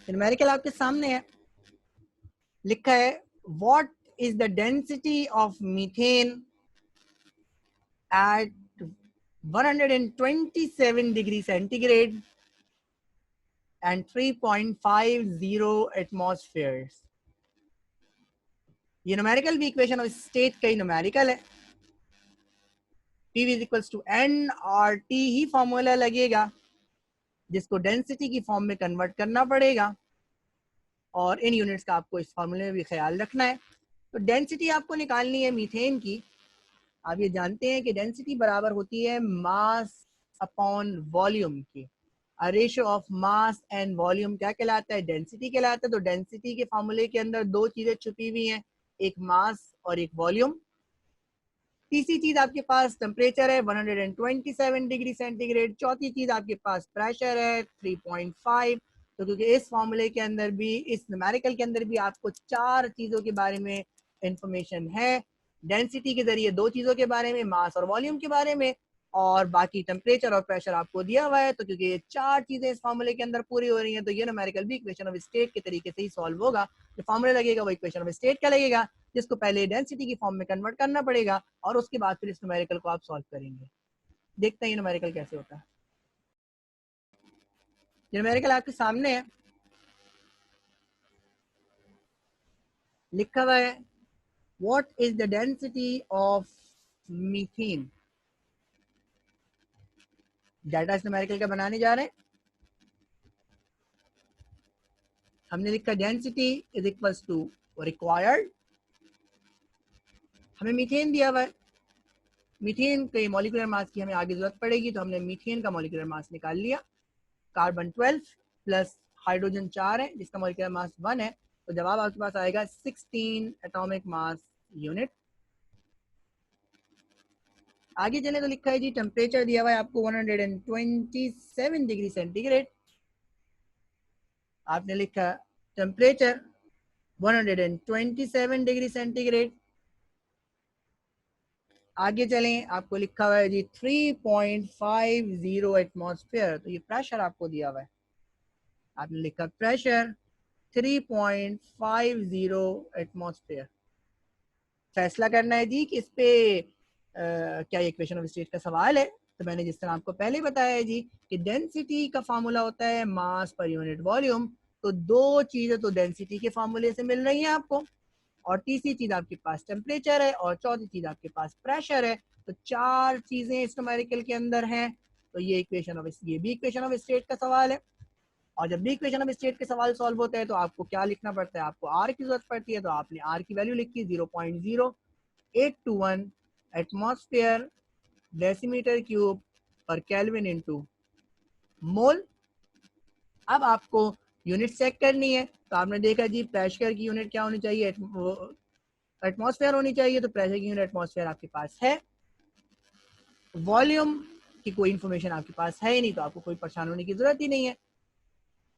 Numerical आपके सामने है, लिखा है what is the density of methane at 127 degree centigrade and 3.50 atmosphere. ये न्यूमेरिकल भी इक्वेशन ऑफ स्टेट का ही न्यूमेरिकल है। PV is equals to nRT ही फॉर्मूला लगेगा जिसको डेंसिटी की फॉर्म में कन्वर्ट करना पड़ेगा, और इन यूनिट्स का आपको इस फॉर्मूले में भी ख्याल रखना है। तो डेंसिटी आपको निकालनी है मीथेन की। आप ये जानते हैं कि डेंसिटी बराबर होती है मास अपॉन वॉल्यूम की। Ratio of mass and volume क्या कहलाता है? डेंसिटी कहलाता है। तो डेंसिटी के फॉर्मूले के अंदर दो चीजें छुपी हुई हैं, एक मास और एक वॉल्यूम। तीसरी चीज आपके पास टेम्परेचर है 127 डिग्री सेंटीग्रेड। चौथी चीज आपके पास प्रेशर है 3.5। तो क्योंकि इस फॉर्मूले के अंदर भी, इस न्यूमेरिकल के अंदर भी आपको चार चीजों के बारे में इंफॉर्मेशन है। डेंसिटी के जरिए दो चीजों के बारे में, मास और वॉल्यूम के बारे में, और बाकी टेम्परेचर और प्रेशर आपको दिया हुआ है। तो क्योंकि ये चार चीजें इस फॉर्मूले के अंदर पूरी हो रही हैं, तो ये न्यूमेरिकल भी इक्वेशन ऑफ स्टेट के तरीके से ही सॉल्व होगा। जो फॉर्मूला लगेगा वो इक्वेशन ऑफ स्टेट का लगेगा, जिसको पहले डेंसिटी की फॉर्म में कन्वर्ट करना पड़ेगा और उसके बाद फिर इस न्यूमेरिकल को आप सॉल्व करेंगे। देखते हैं ये न्यूमेरिकल कैसे होता है। न्यूमेरिकल आपके सामने है, लिखा हुआ है what is the density of methane. Data इस न्यूमेरिकल का बनाने जा रहे हैं। हमने लिखा density is equals to required. हमें मीथेन दिया हुआ है, मीथेन के मॉलिक्यूलर मास की हमें आगे जरूरत पड़ेगी, तो हमने मीथेन का मॉलिक्यूलर मास निकाल लिया। कार्बन 12 प्लस हाइड्रोजन 4 है जिसका मॉलिक्यूलर मास 1 है। तो जवाब आपके पास आएगा 16 एटॉमिक मास यूनिट। आगे चले तो लिखा है जी टेम्परेचर दिया हुआ है आपको 127 डिग्री सेंटीग्रेड। आपने लिखा टेम्परेचर 127 डिग्री सेंटीग्रेड। आगे चलें, आपको लिखा हुआ है जी 3.50 एटमॉस्फेयर। तो ये प्रेशर आपको दिया हुआ है, आपने लिखा प्रेशर 3.50 एटमॉस्फेयर। फैसला करना है जी कि इस पे क्या ये इक्वेशन ऑफ स्टेट का सवाल है। तो मैंने जिस तरह आपको पहले बताया है जी कि डेंसिटी का फार्मूला होता है मास पर यूनिट वॉल्यूम। तो दो चीजें तो डेंसिटी के फार्मूले से मिल रही हैं आपको, और तीसरी चीज आपके पास टेम्परेचर है, और चौथी चीज आपके पास प्रेशर है। तो चार चीजें इस न्यूमेरिकल के अंदर हैं। तो ये इक्वेशन ऑफ, ये भी इक्वेशन ऑफ स्टेट का सवाल है। और जब भी इक्वेशन ऑफ स्टेट के सवाल सॉल्व होते हैं तो आपको क्या लिखना पड़ता है? आपको आर की जरूरत पड़ती है। तो आपने आर की वैल्यू लिखी 0.0821 एटमॉस्फेयर डेसीमीटर क्यूब पर केल्विन इनटू मोल। अब आपको यूनिट चेक करनी है। तो आपने देखा जी प्रेशर की यूनिट क्या होनी चाहिए? एटमॉस्फेयर होनी चाहिए। तो प्रेशर की यूनिट एटमॉस्फेयर आपके पास है। वॉल्यूम की कोई इंफॉर्मेशन आपके पास है ही नहीं, तो आपको कोई परेशान होने की जरूरत ही नहीं है।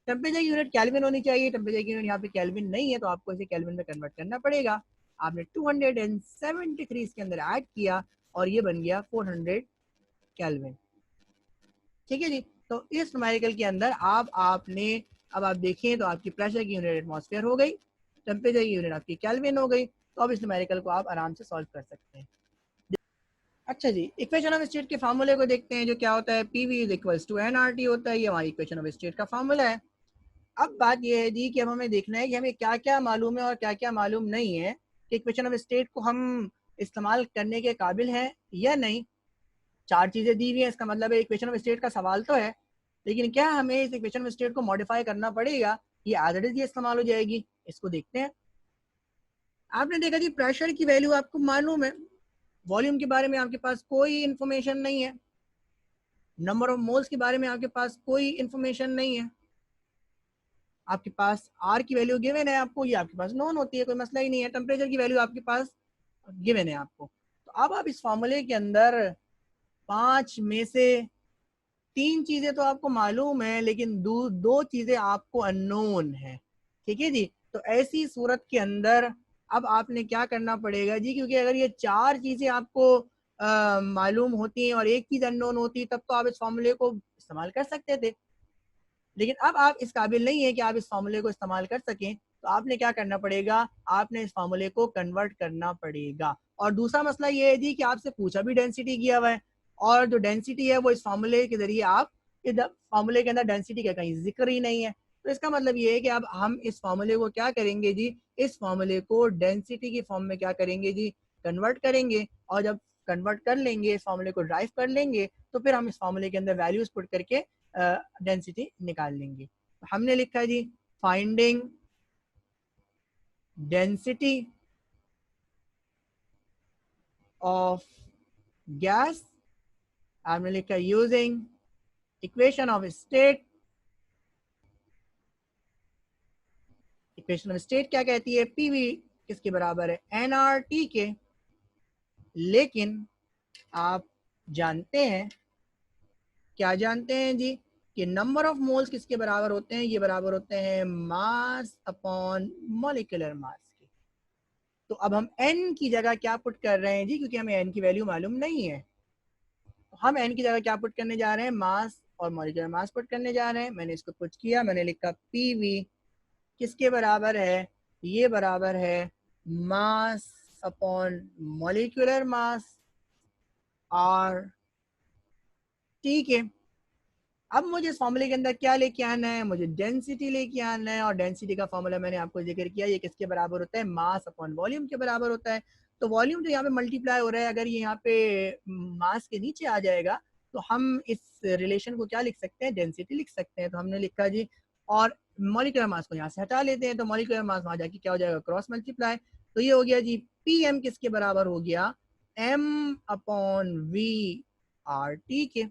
टेम्परेचर की यूनिट केल्विन होनी चाहिए। टेम्परेचर की यूनिट यहाँ पे केल्विन नहीं है, तो आपको इसे केल्विन में कन्वर्ट करना पड़ेगा। आपने 273 इसके अंदर ऐड किया और ये बन गया 400 केल्विन। ठीक है जी। तो इस न्यूमेरिकल के अंदर आपने अब आप देखें तो आपकी प्रेशर की यूनिट एटमॉस्फेयर हो गई, टेम्परेचर की यूनिट आपकी केल्विन हो गई। तो अब इस न्यूमेरिकल को आप आराम से सॉल्व कर सकते हैं। अच्छा जी, इक्वेशन ऑफ स्टेट के फार्मूले को देखते हैं जो क्या होता है। PV is equals to nRT होता है, ये हमारी इक्वेशन ऑफ स्टेट का फार्मूला है। अब बात यह है जी कि अब हमें देखना है कि हमें क्या क्या मालूम है और क्या क्या मालूम नहीं है, कि इक्वेशन ऑफ स्टेट को हम इस्तेमाल करने के काबिल हैं या नहीं। चार चीजें दी हुई हैं, इसका मतलब है इक्वेशन ऑफ स्टेट का सवाल तो है, लेकिन क्या हमें इस इक्वेशन ऑफ स्टेट को मॉडिफाई करना पड़ेगा, ये एज इट इज ये इस्तेमाल हो जाएगी? इसको देखते हैं। आपने देखा जी प्रेशर की वैल्यू आपको मालूम है, वॉल्यूम के बारे में आपके पास कोई इंफॉर्मेशन नहीं है, नंबर ऑफ मोल्स के बारे में आपके पास कोई इंफॉर्मेशन नहीं है, आपके पास आर की वैल्यू गिवन है आपको, ये आपके पास नोन होती है, कोई मसला ही नहीं है। टेम्परेचर की वैल्यू आपके पास गिवन है आपको। तो अब आप इस फॉर्मूले के अंदर पांच में से तीन चीजें तो आपको मालूम है, लेकिन दो चीजें आपको अननोन है। ठीक है जी। तो ऐसी सूरत के अंदर अब आपने क्या करना पड़ेगा जी, क्योंकि अगर ये चार चीजें आपको मालूम होती हैं और एक चीज अननोन होती, तब तो आप इस फॉर्मूले को इस्तेमाल कर सकते थे। लेकिन अब आप इस काबिल नहीं है कि आप इस फार्मूले को इस्तेमाल कर सकें, तो आपने क्या करना पड़ेगा, आपने इस फार्मूले को कन्वर्ट करना पड़ेगा। और दूसरा मसला ये है जी कि आपसे पूछा भी डेंसिटी किया हुआ है, और जो डेंसिटी है वो इस फार्मूले के जरिए आप फार्मूले के अंदर डेंसिटी का कहीं जिक्र ही नहीं है। तो इसका मतलब ये है कि अब हम इस फार्मूले को क्या करेंगे जी, इस फार्मूले को डेंसिटी की फॉर्म में क्या करेंगे जी, कन्वर्ट करेंगे। और जब कन्वर्ट कर लेंगे, इस फार्मूले को ड्राइव कर लेंगे, तो फिर हम इस फार्मूले के अंदर वैल्यूज पुट करके डेंसिटी निकाल लेंगे। हमने लिखा जी फाइंडिंग डेंसिटी ऑफ गैस, हमने लिखा using equation of state. Equation of state क्या कहती है, पीवी किसके बराबर है, एनआरटी के। लेकिन आप जानते हैं, क्या जानते हैं जी, कि नंबर ऑफ मोल्स किसके बराबर होते हैं, ये बराबर होते हैं मास अपॉन मॉलिक्यूलर मास के। तो अब हम n की जगह क्या पुट कर रहे हैं जी, क्योंकि हमें n की वैल्यू मालूम नहीं है, तो हम n की जगह क्या पुट करने जा रहे हैं, मास और मॉलिक्यूलर मास पुट करने जा रहे हैं। मैंने इसको पुट किया, मैंने लिखा पीवी किसके बराबर है, ये बराबर है मास अपॉन मॉलिक्यूलर मास, और ठीक है। अब मुझे इस फॉर्मूले के अंदर क्या लेके आना है, मुझे डेंसिटी लेके आना है। और डेंसिटी का फॉर्मूला मैंने आपको जिक्र किया, ये किसके बराबर होता है, मास अपॉन वॉल्यूम के बराबर होता है। तो वॉल्यूम जो यहाँ पे मल्टीप्लाई हो रहा है, अगर ये यहाँ पे मास के नीचे आ जाएगा, तो हम इस रिलेशन को क्या लिख सकते हैं, डेंसिटी लिख सकते हैं। तो हमने लिखा जी, और मॉलिक्यूलर मास को यहाँ से हटा लेते हैं, तो मॉलिक्यूलर मास वहां जाके क्या हो जाएगा, क्रॉस मल्टीप्लाई। तो ये हो गया जी, पी एम किसके बराबर हो गया, m upon v r t के।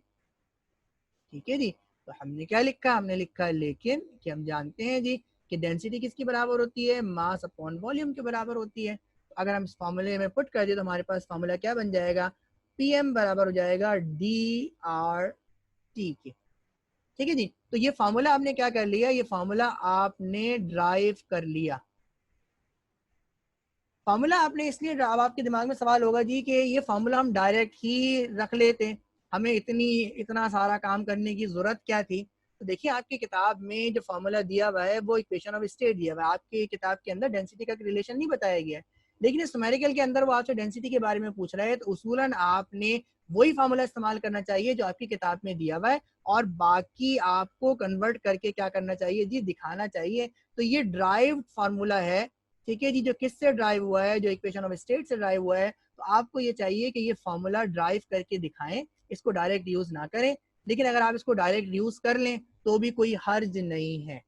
ठीक है जी। तो हमने क्या लिखा, हमने लिखा लेकिन कि हम जानते हैं जी कि डेंसिटी किसकी बराबर होती है, मास अपॉन वॉल्यूम के बराबर होती है। तो अगर हम इस फॉर्मूले में पुट कर दे, तो हमारे पास फॉर्मूला क्या बन जाएगा, पी एम बराबर हो जाएगा डी आर टी के। ठीक है जी। तो ये फार्मूला आपने क्या कर लिया, ये फार्मूला आपने ड्राइव कर लिया। फार्मूला आपने इसलिए, अब आपके दिमाग में सवाल होगा जी कि ये फार्मूला हम डायरेक्ट ही रख लेते, हमें इतना सारा काम करने की जरूरत क्या थी। तो देखिए, आपकी किताब में जो फार्मूला दिया हुआ है वो इक्वेशन ऑफ स्टेट दिया हुआ है, आपकी किताब के अंदर डेंसिटी का रिलेशन नहीं बताया गया है। लेकिन इस न्यूमेरिकल के अंदर वो आपसे डेंसिटी के बारे में पूछ रहा है, तो उसूलन आपने वही फार्मूला इस्तेमाल करना चाहिए जो आपकी किताब में दिया हुआ है, और बाकी आपको कन्वर्ट करके क्या करना चाहिए जी, दिखाना चाहिए। तो ये ड्राइव्ड फार्मूला है, ठीक है जी, जो किससे ड्राइव हुआ है, जो इक्वेशन ऑफ स्टेट से ड्राइव हुआ है। तो आपको ये चाहिए कि ये फॉर्मूला ड्राइव करके दिखाएं, इसको डायरेक्ट यूज ना करें। लेकिन अगर आप इसको डायरेक्ट यूज कर लें तो भी कोई हर्ज नहीं है।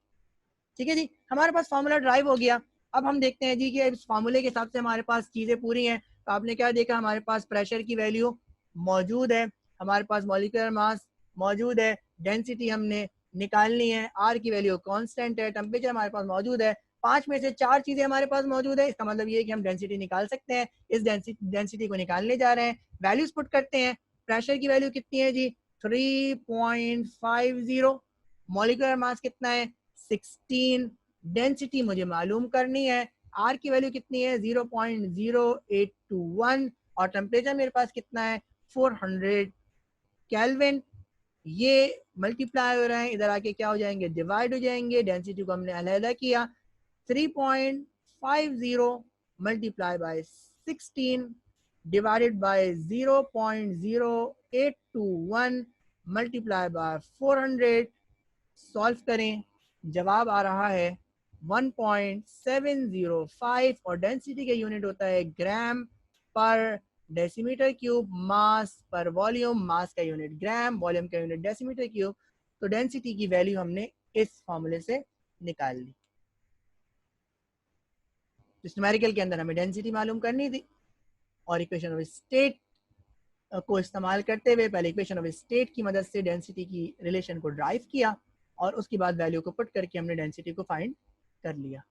ठीक है जी, हमारे पास फार्मूला ड्राइव हो गया। अब हम देखते हैं जी कि इस फार्मूले के हिसाब से हमारे पास चीजें पूरी हैं। तो आपने क्या देखा, हमारे पास प्रेशर की वैल्यू मौजूद है, हमारे पास मॉलिक्यूलर मास मौजूद है, डेंसिटी हमने निकालनी है, आर की वैल्यू कांस्टेंट है, टेम्परेचर हमारे पास मौजूद है। 5 में से 4 चीजें हमारे पास मौजूद है, इसका मतलब ये है कि हम डेंसिटी निकाल सकते हैं। इस डेंसिटी को निकालने जा रहे हैं, वैल्यूज पुट करते हैं। प्रेशर की वैल्यू कितनी है जी, 3.50। मॉलिक्यूलर मास कितना है, 16। डेंसिटी मुझे मालूम करनी है, आर की वैल्यू कितनी है, 0.0821। और टेम्परेचर मेरे पास कितना है, 400 केल्विन। ये मल्टीप्लाई हो रहे हैं, इधर आके क्या हो जाएंगे, डिवाइड हो जाएंगे। डेंसिटी को हमने अलग किया, 3.50 multiply by 16 divided by 0.0821 multiply by 400। Solve करें, जवाब आ रहा है 1.705, और डेंसिटी का यूनिट होता है ग्राम पर डेसीमीटर क्यूब, मास पर वॉल्यूम, मास का यूनिट ग्राम, वॉल्यूम का यूनिट डेसीमीटर क्यूब। तो डेंसिटी की वैल्यू हमने इस फॉर्मूले से निकाल ली। इस न्यूमेरिकल के अंदर हमें डेंसिटी मालूम करनी थी, और इक्वेशन ऑफ स्टेट को इस्तेमाल करते हुए पहले इक्वेशन ऑफ स्टेट की मदद से डेंसिटी की रिलेशन को ड्राइव किया, और उसके बाद वैल्यू को पुट करके हमने डेंसिटी को फाइंड कर लिया।